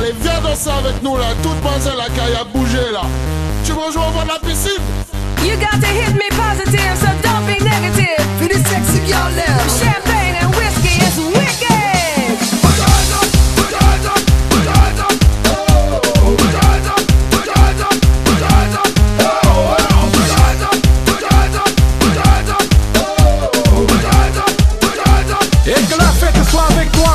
Allez, viens danser avec nous là, toute pensée la caille a bougé là. Tu veux jouer au bord de la piscine? You got to hit me positive, so don't be negative. For the sexy girl there. Champagne and whiskey is wicked. Put your hands up, put your hands up, put your hands up. Oh, put your hands up, put your hands up, put your hands up. Oh, put your hands up, put your hands up, put your hands up. Oh, put your hands up, put your hands up. Et que la fête soit avec toi.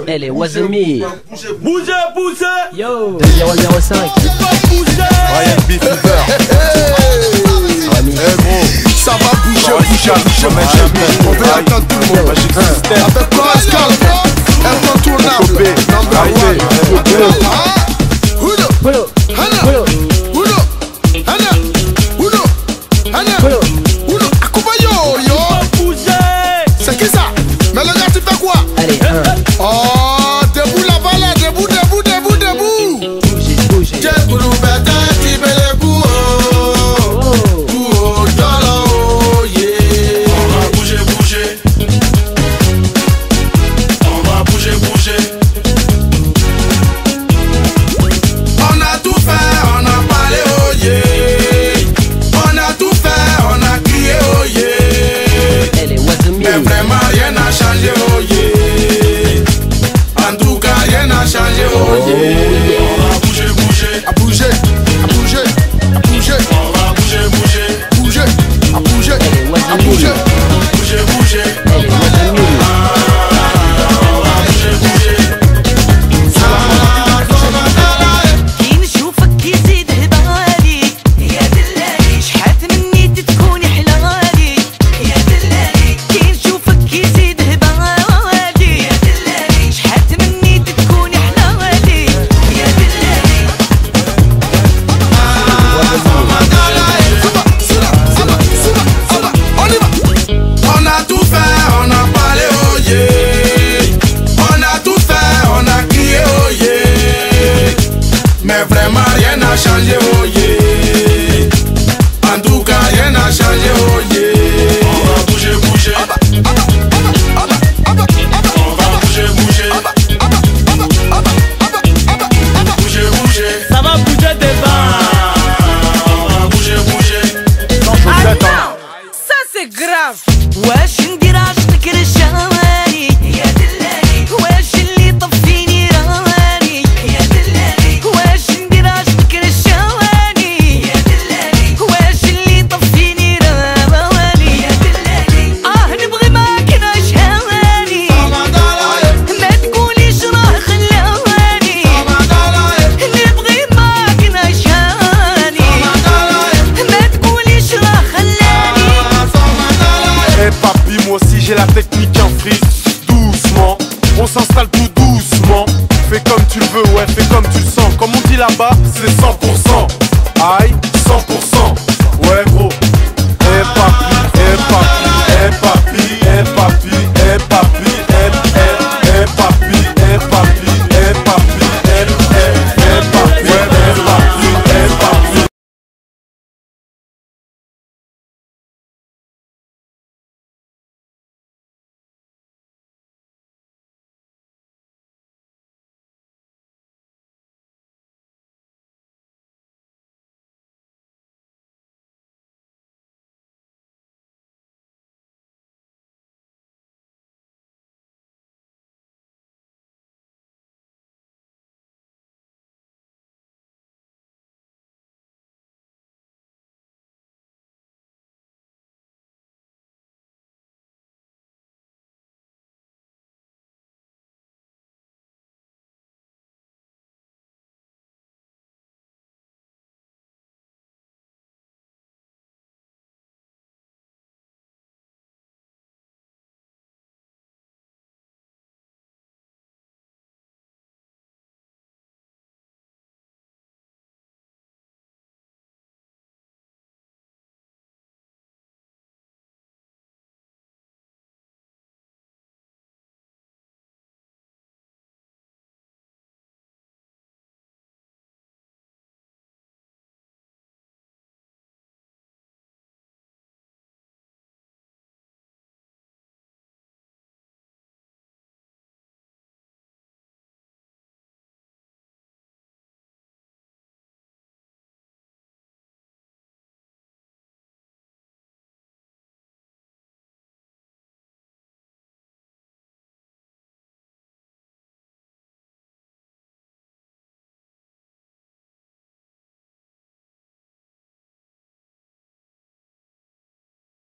Elle est wasn't me. Bougez, bougez. Yo 005. Ryan B. Fever. Eh gros, Ça va bouger. on va attendre tout le monde. Avec Pascal, incontournable. Number one. C'est qui ça? Mais le gars, tu fais quoi? Allez, Oh, debout là-bas là, debout. Bouger. J'ai pour nous bêter, tu mets les coups. Oh, yeah. On va bouger. On va bouger. On a tout fait, on a parlé, oh yeah. On a tout fait, on a crié, oh yeah. Elle est wasn't me. Mais vraiment rien n'a changé, oh yeah. J'ai la technique en freeze. Doucement, on s'installe tout doucement.